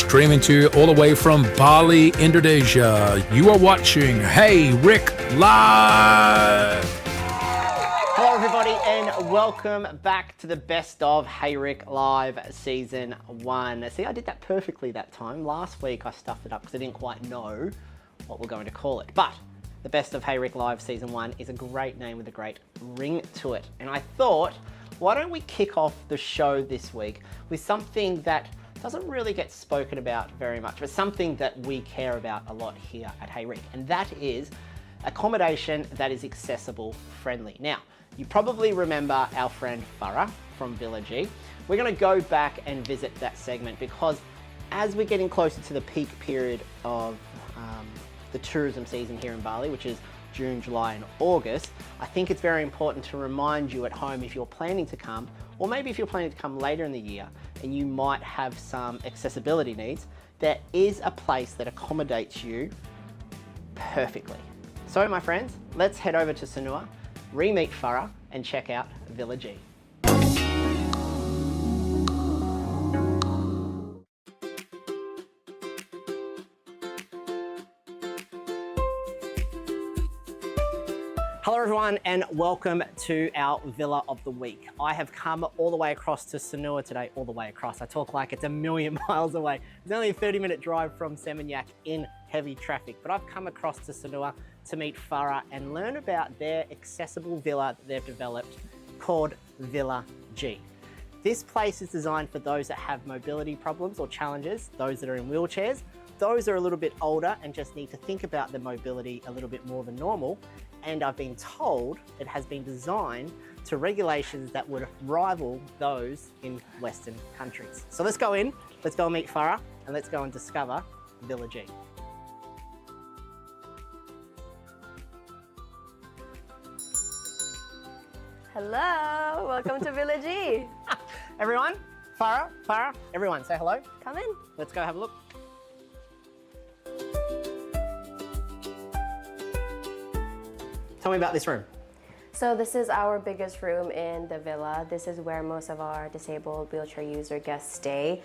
streaming to you all the way from Bali, Indonesia. You are watching Hey Rick Live. Hello everybody and welcome back to the best of Hey Rick Live Season 1. See, I did that perfectly that time. Last week I stuffed it up because I didn't quite know what we're going to call it. But the best of Hey Rick Live Season 1 is a great name with a great ring to it. And I thought, why don't we kick off the show this week with something that doesn't really get spoken about very much, but something that we care about a lot here at Hey Rick, and that is accommodation that is accessible friendly. Now, you probably remember our friend Farah from Villa G. We're gonna go back and visit that segment because as we're getting closer to the peak period of the tourism season here in Bali, which is June, July and August, I think it's very important to remind you at home if you're planning to come, or maybe if you're planning to come later in the year and you might have some accessibility needs, there is a place that accommodates you perfectly. So my friends, let's head over to Sanur, re-meet Farah and check out Villa G. Hello everyone and welcome to our Villa of the Week. I have come all the way across to Sanur today, all the way across. I talk like it's a million miles away. It's only a 30-minute drive from Seminyak in heavy traffic, but I've come across to Sanur to meet Farah and learn about their accessible villa that they've developed called Villa G. This place is designed for those that have mobility problems or challenges, those that are in wheelchairs, those that are a little bit older and just need to think about their mobility a little bit more than normal. And I've been told it has been designed to regulations that would rival those in Western countries. So let's go in, let's go and meet Farah, and let's go and discover Villa G. Hello, welcome to Villa G. Everyone, Farah, everyone say hello. Come in. Let's go have a look. Tell me about this room. So this is our biggest room in the villa. This is where most of our disabled wheelchair user guests stay.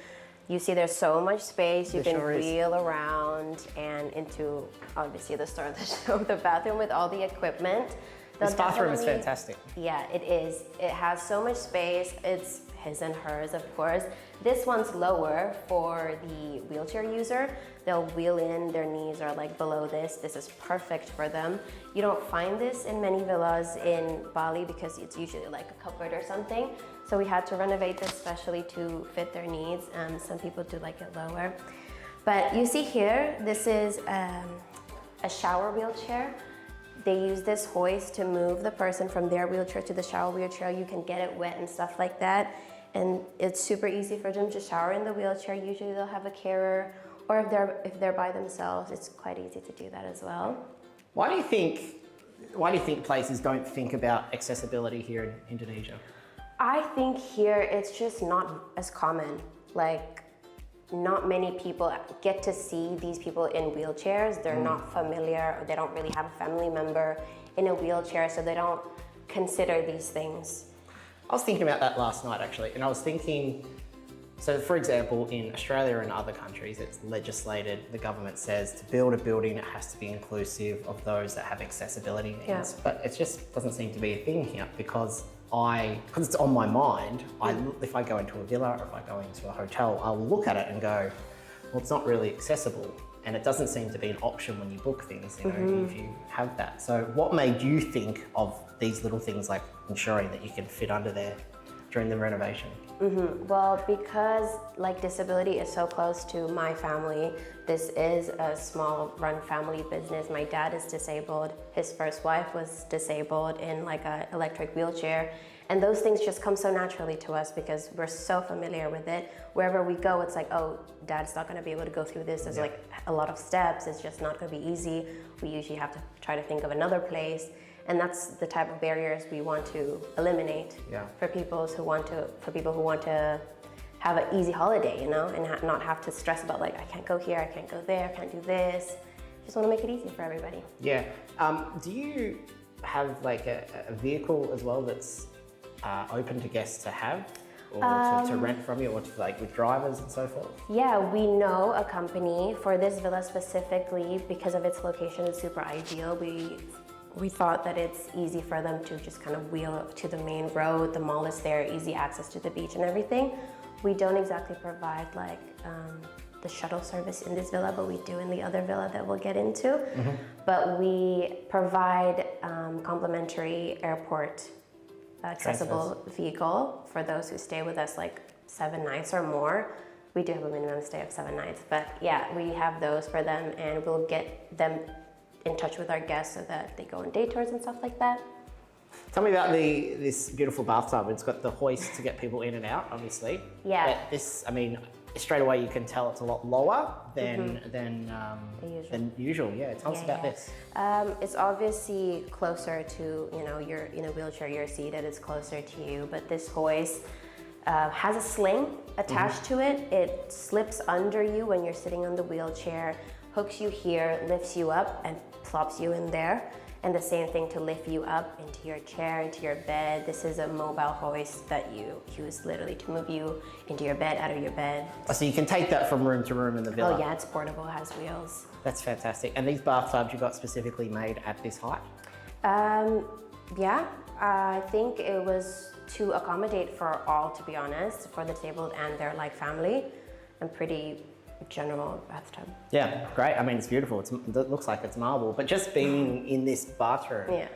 You see there's so much space. You can wheel around and into, obviously, the start of the show, the bathroom with all the equipment. This bathroom is fantastic. Yeah, it is. It has so much space. It's his and hers, of course. This one's lower for the wheelchair user. They'll wheel in, their knees are like below this. This is perfect for them. You don't find this in many villas in Bali because it's usually like a cupboard or something. So we had to renovate this especially to fit their needs. Some people do like it lower. But you see here, this is a shower wheelchair. They use this hoist to move the person from their wheelchair to the shower wheelchair. You can get it wet and stuff like that. And it's super easy for them to shower in the wheelchair. Usually they'll have a carer, or if they're by themselves, it's quite easy to do that as well. Why do you think places don't think about accessibility here in Indonesia? I think here it's just not as common. Like, not many people get to see these people in wheelchairs. They're not familiar, or they don't really have a family member in a wheelchair, so they don't consider these things. I was thinking about that last night actually, and I was thinking, so for example, in Australia and other countries, it's legislated, the government says to build a building, it has to be inclusive of those that have accessibility needs. Yeah. But it just doesn't seem to be a thing here because it's on my mind. If I go into a villa or if I go into a hotel, I'll look at it and go, well, it's not really accessible. And it doesn't seem to be an option when you book things, you know, if you have that. So what made you think of these little things like ensuring that you can fit under there during the renovation? Well, because like disability is so close to my family, this is a small run family business. My dad is disabled. His first wife was disabled in like an electric wheelchair. And those things just come so naturally to us because we're so familiar with it. Wherever we go, it's like, oh, dad's not gonna be able to go through this. There's like a lot of steps. It's just not gonna be easy. We usually have to try to think of another place. And that's the type of barriers we want to eliminate for people who want to have an easy holiday, you know, and not have to stress about like, I can't go here, I can't go there, I can't do this. Just want to make it easy for everybody. Yeah. Do you have like a vehicle as well that's open to guests to have? or to rent from you, or to like with drivers and so forth? Yeah, we know a company for this villa specifically because of its location. It's super ideal. We thought that it's easy for them to just kind of wheel to the main road. The mall is there, easy access to the beach and everything. We don't exactly provide like the shuttle service in this villa, but we do in the other villa that we'll get into. But we provide complimentary airport accessible vehicle for those who stay with us like 7 nights or more. We do have a minimum stay of 7 nights, but yeah, we have those for them, and we'll get them in touch with our guests so that they go on day tours and stuff like that. Tell me about this beautiful bathtub. It's got the hoist to get people in and out, obviously. Yeah. But this, I mean, straight away you can tell it's a lot lower than usual. Yeah, tell us about this. It's obviously closer to, you're in a wheelchair, you're seated, it's closer to you, but this hoist has a sling attached to it. It slips under you when you're sitting on the wheelchair, hooks you here, lifts you up, and plops you in there. And the same thing to lift you up into your chair, into your bed. This is a mobile hoist that you use literally to move you into your bed, out of your bed. So you can take that from room to room in the villa? Oh yeah, it's portable, has wheels. That's fantastic. And these bathtubs you got specifically made at this height? Yeah, I think it was to accommodate for all, to be honest, for the disabled and their family, and pretty general bathtub. Yeah, great. I mean, it's beautiful. It looks like it's marble, but just being in this bathroom, yeah,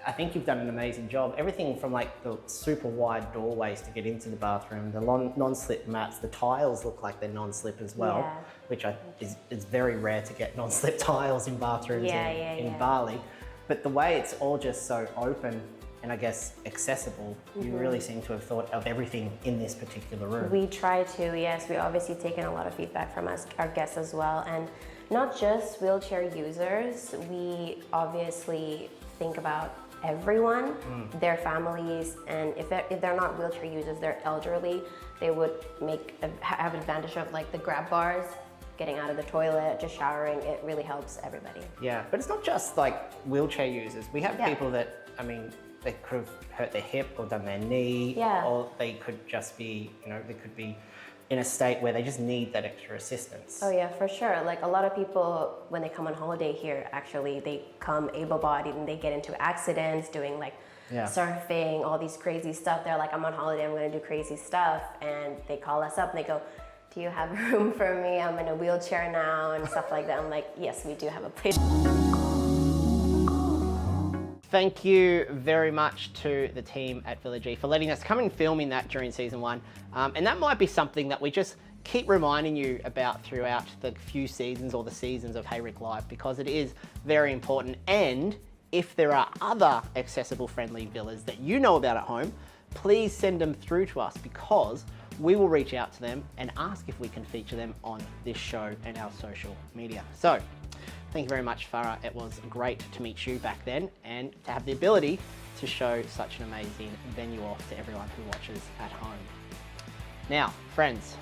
I think you've done an amazing job. Everything from like the super wide doorways to get into the bathroom, the non-slip mats, the tiles look like they're non-slip as well, yeah, which is very rare to get non-slip tiles in bathrooms in Bali. But the way it's all just so open and I guess accessible, you really seem to have thought of everything in this particular room. We try to, yes. We obviously taken a lot of feedback from our guests as well, and not just wheelchair users. We obviously think about everyone, their families, and if they're not wheelchair users, they're elderly, they would have advantage of like the grab bars, getting out of the toilet, just showering. It really helps everybody. Yeah, but it's not just like wheelchair users. We have people that, I mean, they could have hurt their hip or done their knee, or they could just be, they could be in a state where they just need that extra assistance. Oh yeah, for sure. Like a lot of people, when they come on holiday here, actually, they come able-bodied and they get into accidents doing like surfing, all these crazy stuff. They're like, I'm on holiday, I'm gonna do crazy stuff. And they call us up and they go, do you have room for me? I'm in a wheelchair now and stuff like that. I'm like, yes, we do have a place. Thank you very much to the team at Villa G for letting us come and film in that during season 1. And that might be something that we just keep reminding you about throughout the few seasons or the seasons of Hey Rick Live, because it is very important. And if there are other accessible friendly villas that you know about at home, please send them through to us, because we will reach out to them and ask if we can feature them on this show and our social media. So, thank you very much, Farah. It was great to meet you back then and to have the ability to show such an amazing venue off to everyone who watches at home. Now, friends,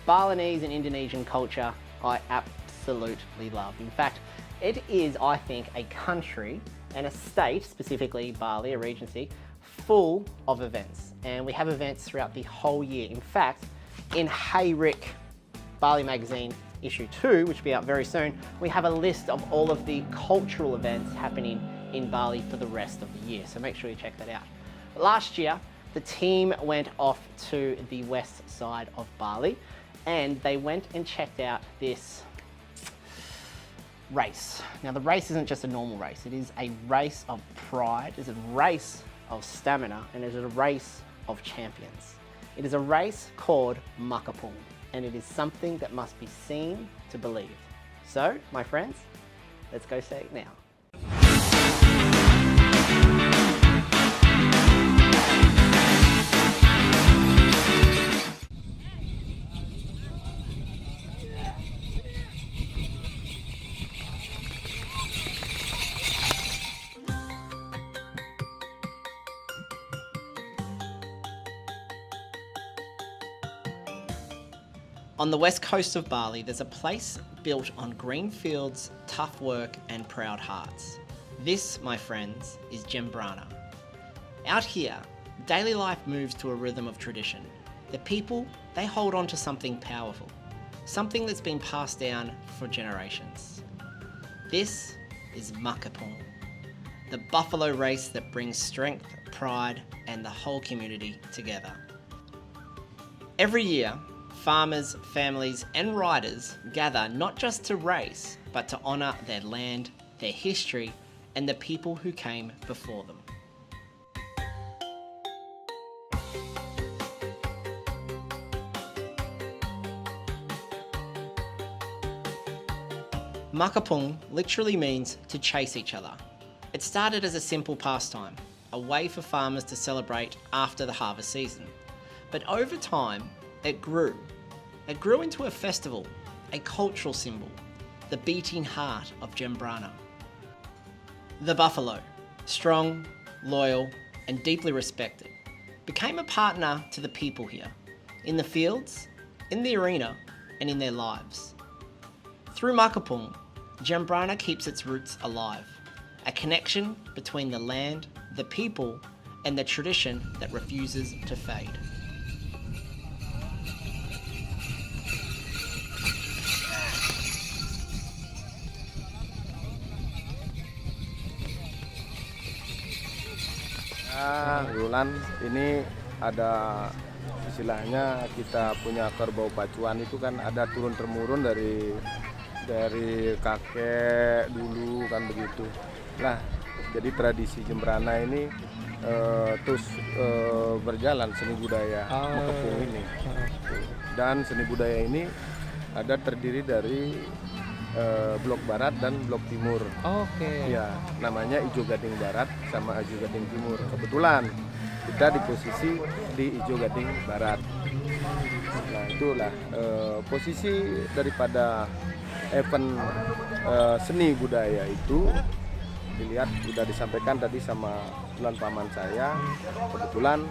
Balinese and Indonesian culture I absolutely love. In fact, it is, I think, a country and a state, specifically Bali, a regency, full of events. And we have events throughout the whole year. In fact, in Hey Rick Bali magazine issue 2, which will be out very soon, we have a list of all of the cultural events happening in Bali for the rest of the year. So make sure you check that out. Last year, the team went off to the west side of Bali and they went and checked out this race. Now the race isn't just a normal race, it is a race of pride, it's a race of stamina, and it is a race of champions. It is a race called Makapung, and it is something that must be seen to believe. So, my friends, let's go see it now. On the west coast of Bali, there's a place built on green fields, tough work, and proud hearts. This, my friends, is Jembrana. Out here, daily life moves to a rhythm of tradition. The people, they hold on to something powerful, something that's been passed down for generations. This is Makapung, the buffalo race that brings strength, pride, and the whole community together. Every year, farmers, families, and riders gather not just to race, but to honour their land, their history, and the people who came before them. Makapung literally means to chase each other. It started as a simple pastime, a way for farmers to celebrate after the harvest season. But over time, it grew. It grew into a festival, a cultural symbol, the beating heart of Jembrana. The buffalo, strong, loyal, and deeply respected, became a partner to the people here, in the fields, in the arena, and in their lives. Through Makapung, Jembrana keeps its roots alive, a connection between the land, the people, and the tradition that refuses to fade. Bulan ini ada istilahnya kita punya kerbau pacuan itu kan ada turun temurun dari kakek dulu kan begitu. Nah, jadi tradisi Jembrana ini terus berjalan seni budaya Makapung ini. Dan seni budaya ini ada terdiri dari blok barat dan blok timur. Oke. Ya, namanya Ijo Gading Barat sama Ijo Gading Timur. Kebetulan kita di posisi di Ijo Gading Barat. Nah, itulah posisi daripada event seni budaya itu dilihat sudah disampaikan tadi sama tuan paman saya. Kebetulan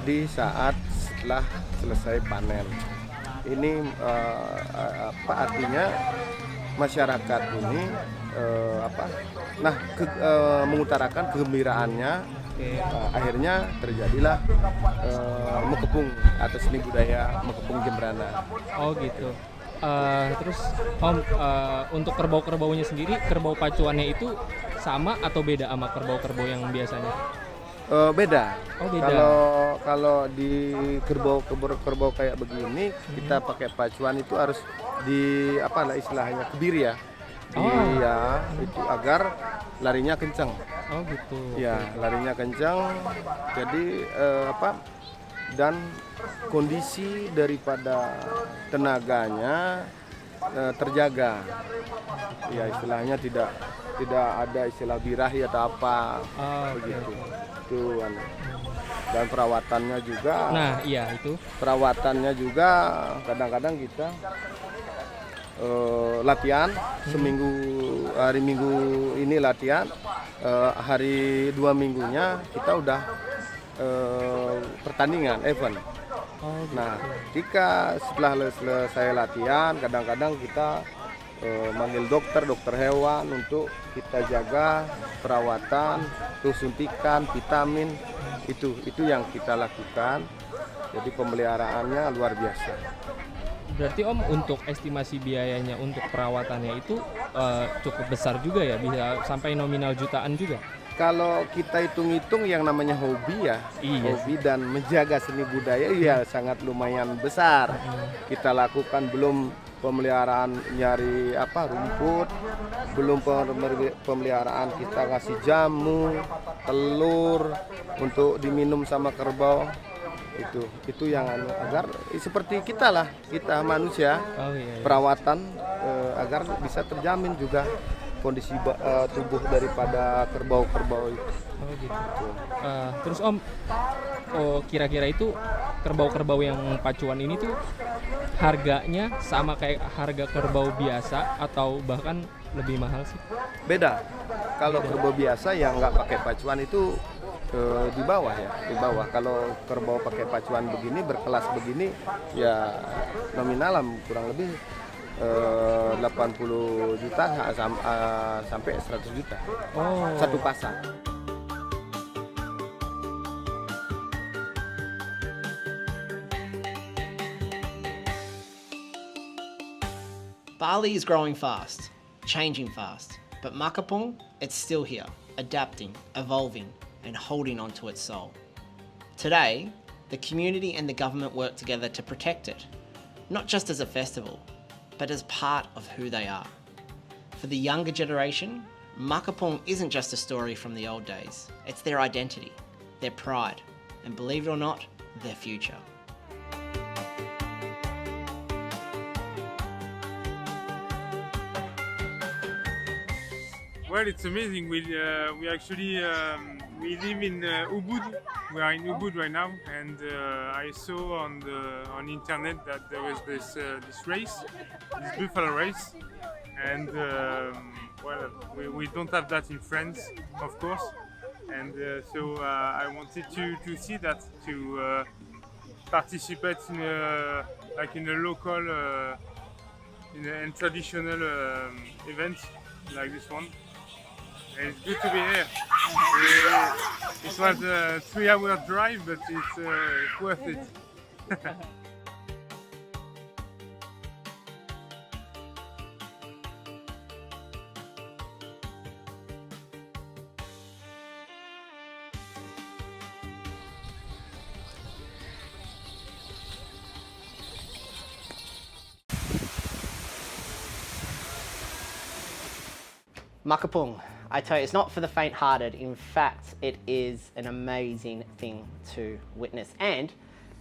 di saat setelah selesai panen. Ini apa artinya masyarakat ini mengutarakan kegembiraannya. Akhirnya terjadilah Makapung atau seni budaya Makapung Jembrana. Oh gitu. Terus Om, untuk kerbau-kerbaunya sendiri, kerbau pacuannya itu sama atau beda sama kerbau-kerbau yang biasanya? Beda. Oh, beda. Kalau di kerbau kayak begini kita pakai pacuan itu harus di istilahnya kebiri ya. Iya, itu agar larinya kencang. Oh gitu. Ya, larinya kencang. Jadi dan kondisi daripada tenaganya terjaga. Ya, istilahnya tidak ada istilah birahi atau apa begitu. Itu dan perawatannya juga. Nah, iya itu. Perawatannya juga kadang-kadang kita latihan seminggu, hari Minggu ini latihan, hari 2 minggunya kita udah pertandingan event. Nah, ketika setelah selesai latihan, kadang-kadang kita manggil dokter hewan untuk kita jaga perawatan, terus suntikan, vitamin, itu yang kita lakukan. Jadi pemeliharaannya luar biasa. Berarti Om, untuk estimasi biayanya untuk perawatannya itu cukup besar juga ya, bisa sampai nominal jutaan juga? Kalau kita hitung-hitung yang namanya hobi ya, hobi dan menjaga seni budaya ya sangat lumayan besar. Kita lakukan belum pemeliharaan nyari rumput, belum pemeliharaan kita ngasih jamu, telur untuk diminum sama kerbau. Itu yang agar seperti kita manusia, perawatan agar bisa terjamin juga kondisi tubuh daripada kerbau-kerbau itu. Oh gitu. Terus Om, kira-kira itu kerbau-kerbau yang pacuan ini tuh harganya sama kayak harga kerbau biasa atau bahkan lebih mahal sih? Beda. Kalau kerbau biasa yang nggak pakai pacuan itu di bawah. Kalau kerbau pakai pacuan begini, berkelas begini, ya nominal kurang lebih 80 juta sampai 100 juta. Satu pasang. Bali is growing fast, changing fast, but Makapung, it's still here, adapting, evolving, and holding on to its soul. Today, the community and the government work together to protect it, not just as a festival, but as part of who they are. For the younger generation, Makapung isn't just a story from the old days, it's their identity, their pride, and believe it or not, their future. Well, it's amazing. We actually we live in Ubud. We are in Ubud right now, and I saw on internet that there was this race, this buffalo race, and well, we don't have that in France, of course, and so I wanted to see that, to participate in a local and traditional event like this one. And it's good to be here. It was a 3-hour drive, but it's worth it. Makapung, I tell you, it's not for the faint-hearted. In fact, it is an amazing thing to witness, and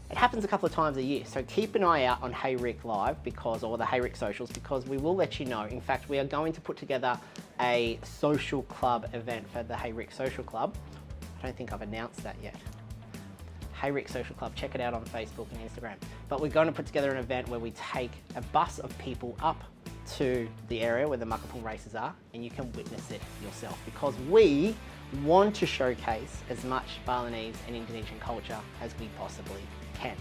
it happens a couple of times a year. So keep an eye out on Hey Rick Live or the Hey Rick socials, because we will let you know. In fact, we are going to put together a social club event for the Hey Rick Social Club. I don't think I've announced that yet. Hey Rick Social Club, check it out on Facebook and Instagram. But we're going to put together an event where we take a bus of people up to the area where the Makapung races are, and you can witness it yourself, because we want to showcase as much Balinese and Indonesian culture as we possibly can.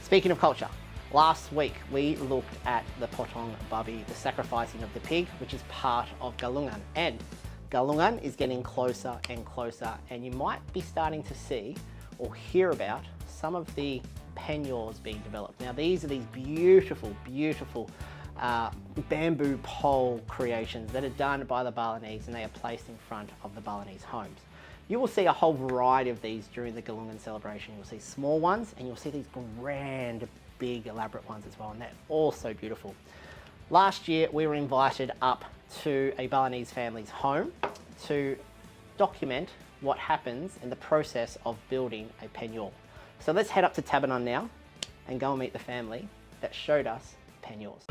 Speaking of culture, last week we looked at the potong babi, the sacrificing of the pig, which is part of Galungan, and Galungan is getting closer and closer, and you might be starting to see or hear about some of the penyors being developed. Now these are these beautiful bamboo pole creations that are done by the Balinese, and they are placed in front of the Balinese homes. You will see a whole variety of these during the Galungan celebration. You'll see small ones, and you'll see these grand, big, elaborate ones as well, and they're all so beautiful. Last year, we were invited up to a Balinese family's home to document what happens in the process of building a penyor. So let's head up to Tabanan now and go and meet the family that showed us penyors.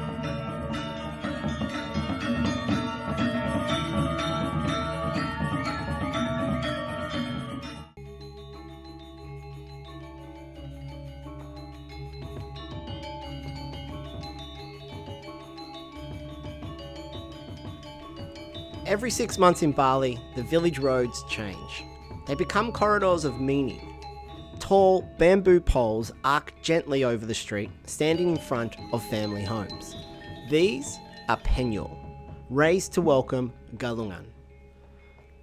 Every 6 months in Bali, the village roads change. They become corridors of meaning. Tall bamboo poles arc gently over the street, standing in front of family homes. These are penyor, raised to welcome Galungan.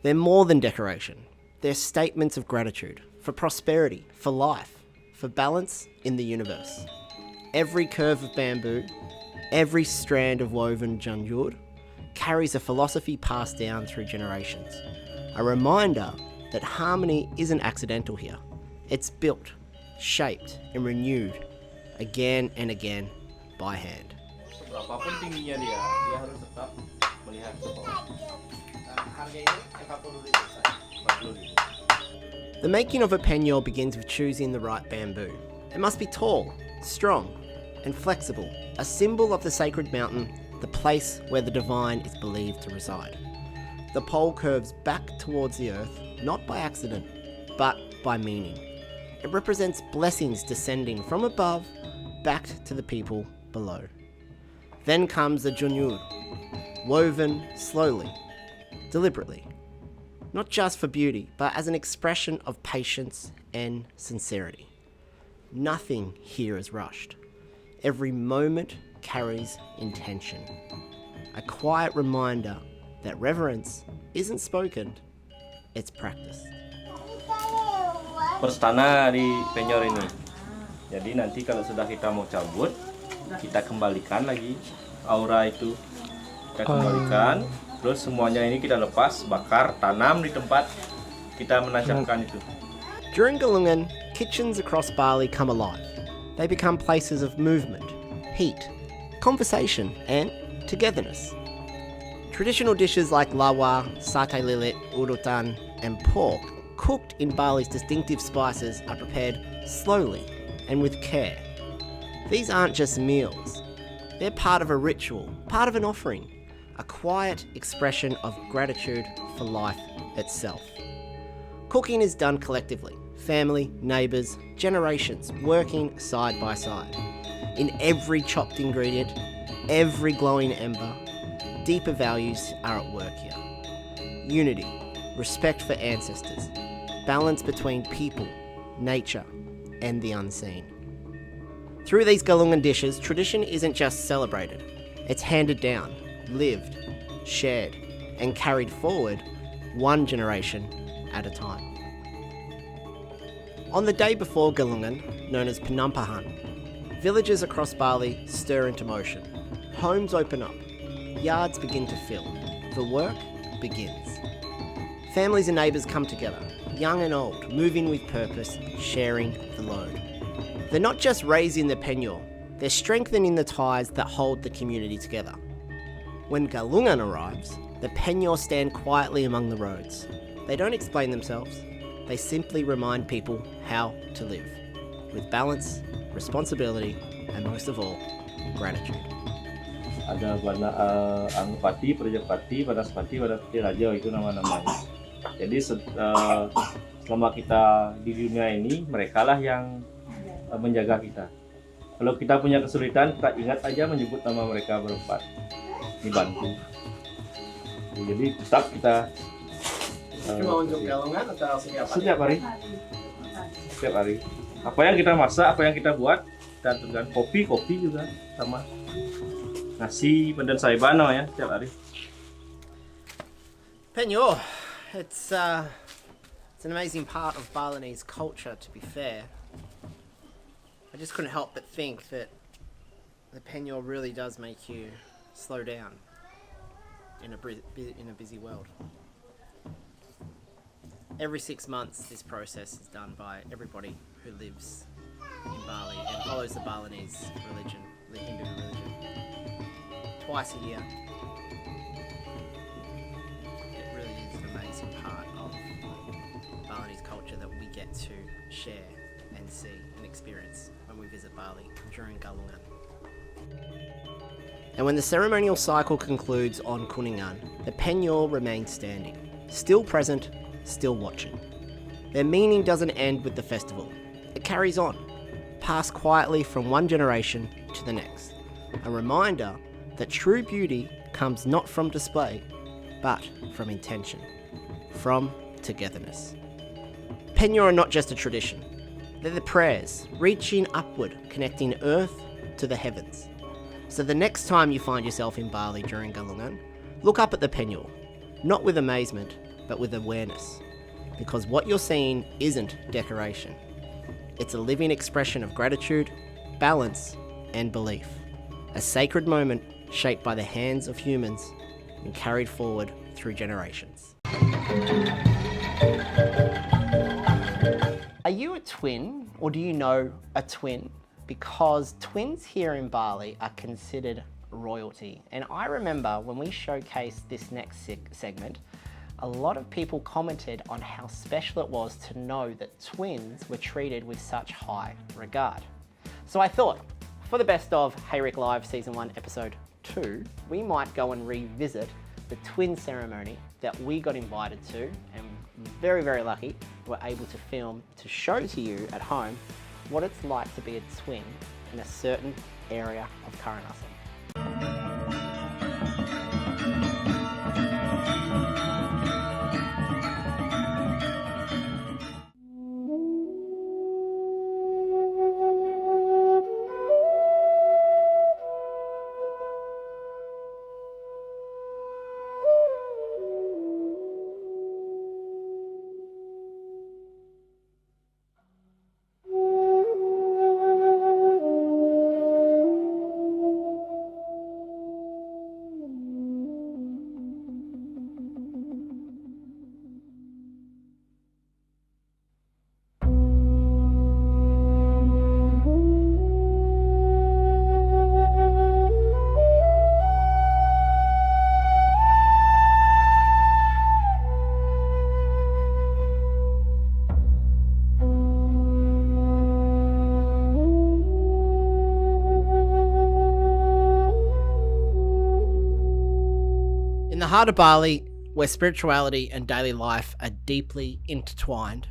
They're more than decoration. They're statements of gratitude for prosperity, for life, for balance in the universe. Every curve of bamboo, every strand of woven janjur carries a philosophy passed down through generations. A reminder that harmony isn't accidental here. It's built, shaped, and renewed again and again by hand. Berapapun tingginya dia harus tetap melihat ke bawah. Harga ini 40 ribu. The making of a penyor begins with choosing the right bamboo. It must be tall, strong, and flexible, a symbol of the sacred mountain, the place where the divine is believed to reside. The pole curves back towards the earth, not by accident, but by meaning. It represents blessings descending from above back to the people below. Then comes the janjur, woven slowly, deliberately, not just for beauty, but as an expression of patience and sincerity. Nothing here is rushed. Every moment carries intention. A quiet reminder that reverence isn't spoken, it's practiced. Pestana di penyor ini. Jadi nanti kalau sudah kita mau cabut, kita kembalikan lagi aura itu kita kembalikan. Terus semuanya ini kita lepas, bakar, tanam di tempat kita menancapkan itu. During Galungan, kitchens across Bali come alive. They become places of movement, heat, conversation, and togetherness. Traditional dishes like lawa, satay lilit, urutan, and pork, cooked in Bali's distinctive spices, are prepared slowly and with care. These aren't just meals. They're part of a ritual, part of an offering, a quiet expression of gratitude for life itself. Cooking is done collectively, family, neighbours, generations working side by side. In every chopped ingredient, every glowing ember, deeper values are at work here. Unity, respect for ancestors, balance between people, nature, and the unseen. Through these Galungan dishes, tradition isn't just celebrated, it's handed down, lived, shared, and carried forward one generation at a time. On the day before Galungan, known as Penampahan, villages across Bali stir into motion. Homes open up, yards begin to fill, the work begins. Families and neighbours come together, young and old, moving with purpose, sharing the load. They're not just raising the penyor, they're strengthening the ties that hold the community together. When Galungan arrives, the penyor stand quietly among the roads. They don't explain themselves, they simply remind people how to live, with balance, responsibility, and most of all, gratitude. Ada Angpati, Prajapati, Vanaspati, Vanapati, Raja, itu nama-namanya. Jadi selama kita di dunia ini, merekalah yang menjaga kita. Kalau kita punya kesulitan, kita ingat aja menyebut nama mereka berempat, dibantu. Jadi tetap kita Cuma untuk Galungan atau setiap hari. Setiap hari. Apa yang kita masak, apa yang kita buat, dan kopi juga sama. Nasi pandan saiban namanya setiap hari. Penyor, it's an amazing part of Balinese culture, to be fair. I just couldn't help but think that the penyor really does make you slow down in a busy world. Every 6 months, this process is done by everybody who lives in Bali and follows the Balinese religion, the Hindu religion. Twice a year. It really is an amazing part of Balinese culture that we get to share and see and experience when we visit Bali during Galungan. And when the ceremonial cycle concludes on Kuningan, the penyor remains standing, still present, still watching. Their meaning doesn't end with the festival. It carries on, passed quietly from one generation to the next. A reminder that true beauty comes not from display, but from intention, from togetherness. Penyor are not just a tradition. They're the prayers, reaching upward, connecting earth to the heavens. So the next time you find yourself in Bali during Galungan, look up at the penyor, not with amazement, but with awareness. Because what you're seeing isn't decoration. It's a living expression of gratitude, balance, and belief. A sacred moment shaped by the hands of humans and carried forward through generations. Are you a twin, or do you know a twin? Because twins here in Bali are considered royalty. And I remember when we showcased this next segment, a lot of people commented on how special it was to know that twins were treated with such high regard. So I thought, for the best of Hey Rick Live Season 1 Episode 2, we might go and revisit the twin ceremony that we got invited to, and very, very lucky, we're able to film to show to you at home what it's like to be a twin in a certain area of Karanasam. heart of Bali, where spirituality and daily life are deeply intertwined,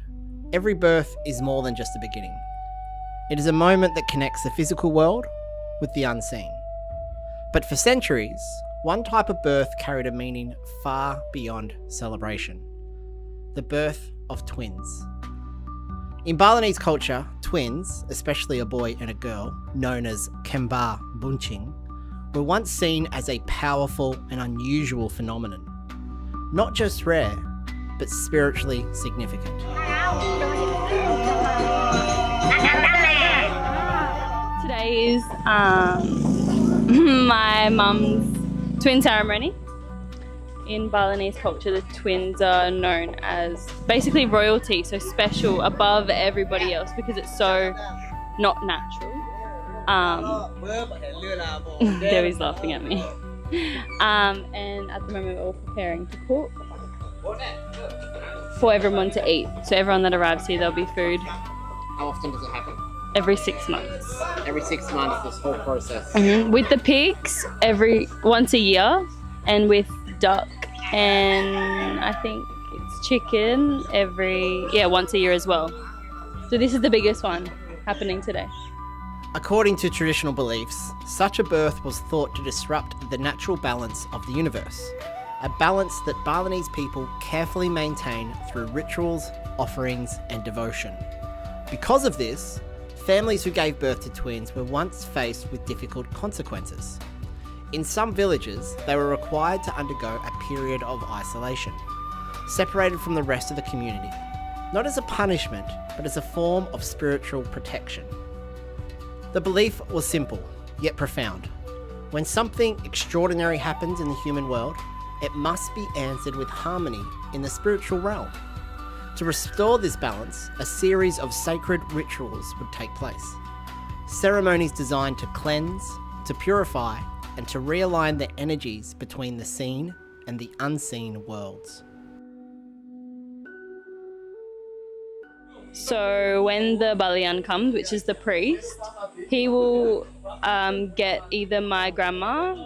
every birth is more than just a beginning. It is a moment that connects the physical world with the unseen. But for centuries, one type of birth carried a meaning far beyond celebration: the birth of twins. In Balinese culture, twins, especially a boy and a girl, known as Kembar Bunching, were once seen as a powerful and unusual phenomenon. Not just rare, but spiritually significant. Today is my mum's twin ceremony. In Balinese culture, the twins are known as basically royalty, so special, above everybody else, because it's so not natural. Debbie's laughing at me. And at the moment we're all preparing to cook for everyone to eat. So everyone that arrives here, there'll be food. How often does it happen? Every 6 months. Every 6 months, this whole process. With the pigs, once a year, and with duck and I think it's chicken once a year as well. So this is the biggest one happening today. According to traditional beliefs, such a birth was thought to disrupt the natural balance of the universe, a balance that Balinese people carefully maintain through rituals, offerings, and devotion. Because of this, families who gave birth to twins were once faced with difficult consequences. In some villages, they were required to undergo a period of isolation, separated from the rest of the community, not as a punishment, but as a form of spiritual protection. The belief was simple, yet profound. When something extraordinary happens in the human world, it must be answered with harmony in the spiritual realm. To restore this balance, a series of sacred rituals would take place. Ceremonies designed to cleanse, to purify, and to realign the energies between the seen and the unseen worlds. So when the Balian comes, which is the priest, he will get either my grandma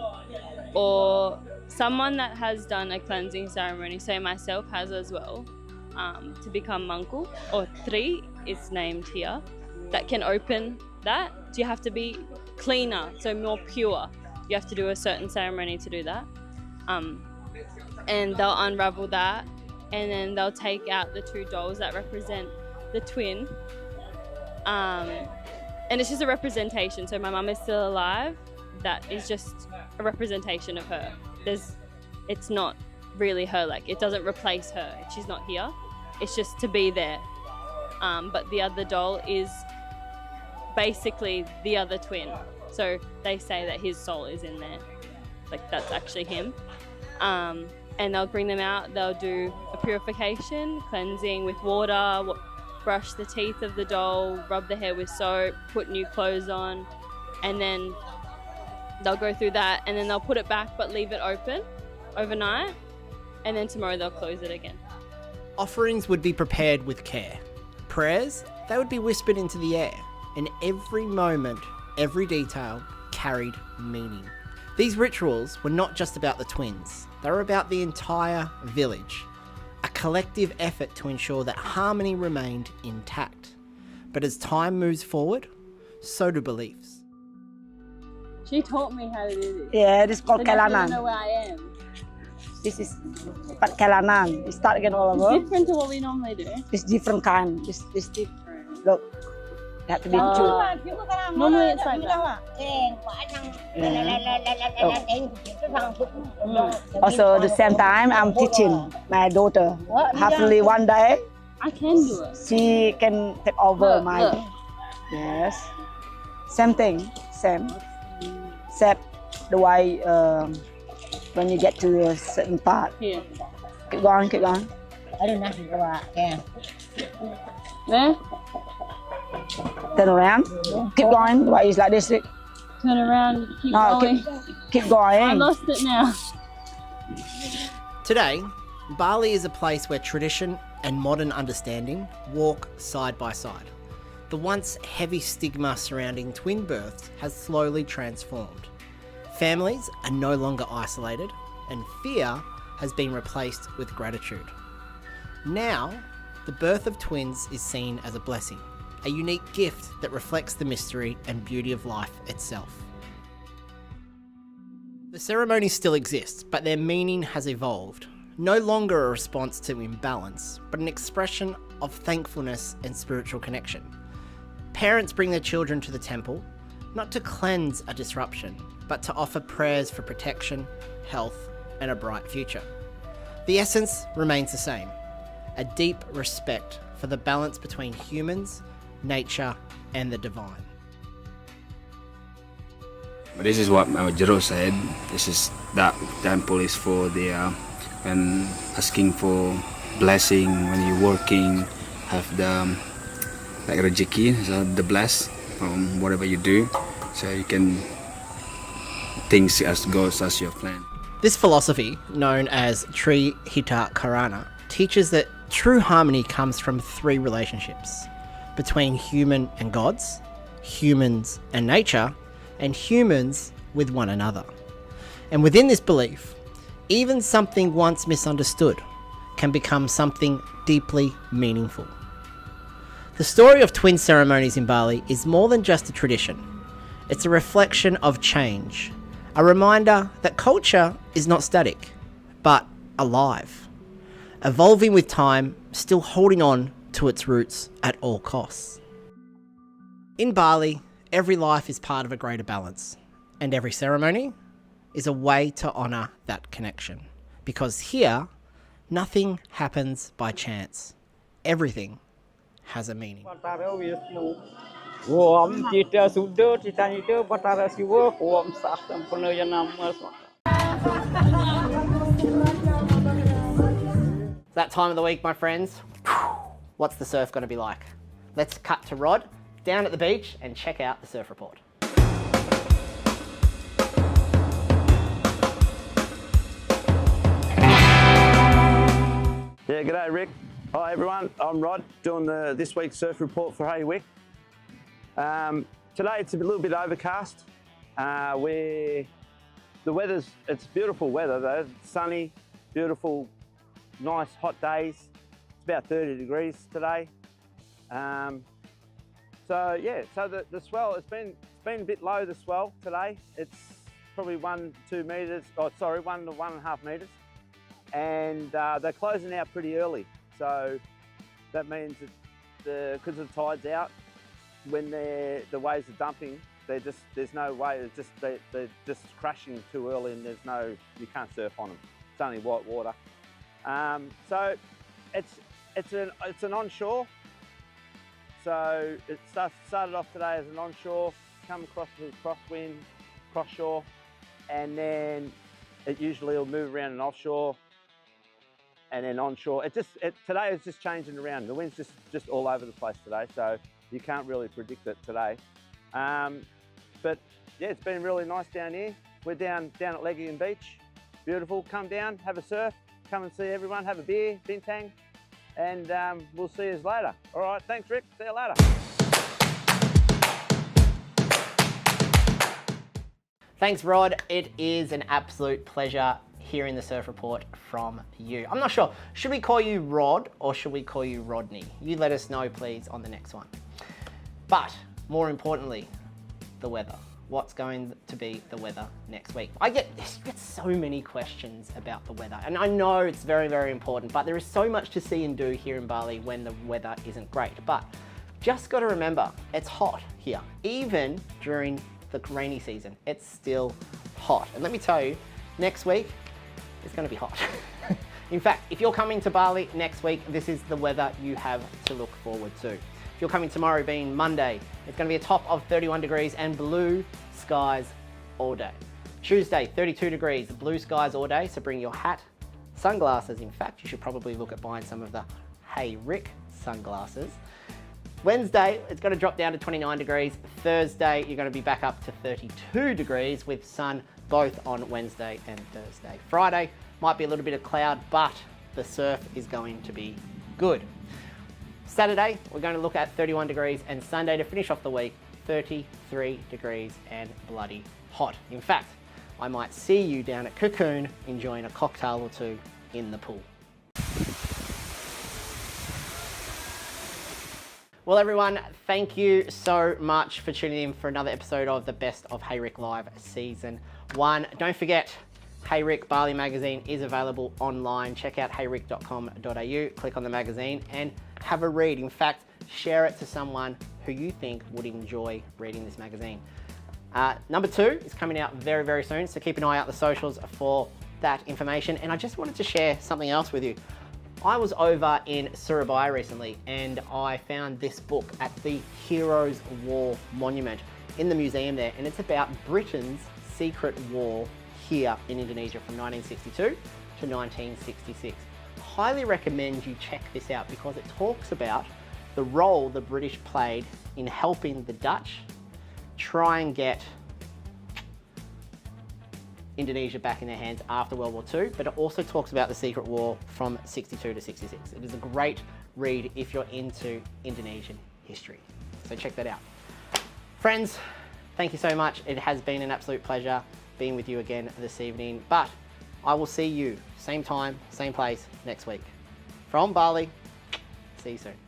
or someone that has done a cleansing ceremony, so myself has as well, to become Mangku, or Tri is named here, that can open that. You have to be cleaner, so more pure. You have to do a certain ceremony to do that. And they'll unravel that, and then they'll take out the 2 dolls that represent the twin. And it's just a representation. So my mum is still alive. That is just a representation of her. It's not really her, like it doesn't replace her. She's not here. It's just to be there. But the other doll is basically the other twin. So they say that his soul is in there. Like that's actually him. And they'll bring them out. They'll do a purification, cleansing with water, brush the teeth of the doll, rub the hair with soap, put new clothes on, and then they'll go through that, and then they'll put it back but leave it open overnight, and then tomorrow they'll close it again. Offerings would be prepared with care. Prayers, they would be whispered into the air, and every moment, every detail carried meaning. These rituals were not just about the twins, they were about the entire village. A collective effort to ensure that harmony remained intact. But as time moves forward, so do beliefs. She taught me how to do this. Yeah, this is called I don't Kelanan. know where I am. This is Kelanan. You start again all It's over. different to what we normally do. It's different kind. It's different. Look, you have to be two. Normally it's like that. Also, the same time, I'm teaching my daughter. Hopefully, one day I can do it. she can take over Look, my. look. Yes. Same thing. Same. Except the way when you get to a certain part. Here. Keep going. Keep going. There. Turn around. Keep going. Why is like this? Turn around. Keep No, going. keep going. I lost it now. Today, Bali is a place where tradition and modern understanding walk side by side. The once heavy stigma surrounding twin births has slowly transformed. Families are no longer isolated, and fear has been replaced with gratitude. Now, the birth of twins is seen as a blessing, a unique gift that reflects the mystery and beauty of life itself. The ceremony still exists, but their meaning has evolved. No longer a response to imbalance, but an expression of thankfulness and spiritual connection. Parents bring their children to the temple, not to cleanse a disruption, but to offer prayers for protection, health, and a bright future. The essence remains the same, a deep respect for the balance between humans, nature, and the divine. This is what Jero said. That temple is for the when asking for blessing when you're working, have the like rezeki, so the bless from whatever you do, so you can things as goes as your plan. This philosophy, known as Tri Hita Karana, teaches that true harmony comes from three relationships: between human and gods, humans and nature, and humans with one another. And within this belief, even something once misunderstood can become something deeply meaningful. The story of twin ceremonies in Bali is more than just a tradition. It's a reflection of change, a reminder that culture is not static, but alive, evolving with time, still holding on to its roots at all costs. In Bali, every life is part of a greater balance, and every ceremony is a way to honour that connection. Because here, nothing happens by chance. Everything has a meaning. That time of the week, my friends, what's the surf going to be like? Let's cut to Rod down at the beach and check out the surf report. Yeah, g'day Rick. Hi everyone, I'm Rod doing this week's surf report for Haywick. Today it's a little bit overcast. The weather's, it's beautiful weather though, it's sunny, beautiful, nice hot days. It's about 30 degrees today. So yeah, so the swell, it's been a bit low, the swell today. It's probably 1 to 2 meters, 1 to 1.5 meters. And they're closing out pretty early. So that means that because the tide's out, when the waves are dumping, there's no way, they're just crashing too early and you can't surf on them. It's only white water. So it's an onshore. So it started off today as an onshore, come across with crosswind, cross shore, and then it usually will move around an offshore and then onshore. Today it's just changing around. The wind's just all over the place today, so you can't really predict it today. But yeah, it's been really nice down here. We're down at Legian Beach. Beautiful, come down, have a surf, come and see everyone, have a beer, bintang, and we'll see you later. All right, thanks Rick, see you later. Thanks Rod, it is an absolute pleasure hearing the surf report from you. I'm not sure, should we call you Rod or should we call you Rodney? You let us know please on the next one. But more importantly, the weather. What's going to be the weather next week? I get so many questions about the weather, and I know it's very, very important, but there is so much to see and do here in Bali when the weather isn't great. But just got to remember, it's hot here. Even during the rainy season, it's still hot. And let me tell you, next week, it's going to be hot. In fact, if you're coming to Bali next week, this is the weather you have to look forward to. If you're coming tomorrow, being Monday, it's going to be a top of 31 degrees and blue skies all day. Tuesday, 32 degrees, blue skies all day, so bring your hat, sunglasses. In fact, you should probably look at buying some of the Haywick sunglasses. Wednesday, it's going to drop down to 29 degrees. Thursday, you're going to be back up to 32 degrees with sun both on Wednesday and Thursday. Friday, might be a little bit of cloud, but the surf is going to be good. Saturday, we're going to look at 31 degrees, and Sunday to finish off the week, 33 degrees and bloody hot. In fact, I might see you down at Cocoon enjoying a cocktail or two in the pool. Well, everyone, thank you so much for tuning in for another episode of the Best of Hey Rick Live Season 1. Don't forget, Hey Rick Bali magazine is available online. Check out heyrick.com.au, click on the magazine and have a read. In fact, share it to someone who you think would enjoy reading this magazine. Number 2 is coming out very, very soon, so keep an eye out the socials for that information. And I just wanted to share something else with you. I was over in Surabaya recently and I found this book at the Heroes War Monument in the museum there, and it's about Britain's secret war here in Indonesia from 1962 to 1966. Highly recommend you check this out because it talks about the role the British played in helping the Dutch try and get Indonesia back in their hands after World War II, but it also talks about the secret war from 62 to 66. It is a great read if you're into Indonesian history. So check that out. Friends, thank you so much. It has been an absolute pleasure being with you again this evening, but I will see you same time, same place next week. From Bali, see you soon.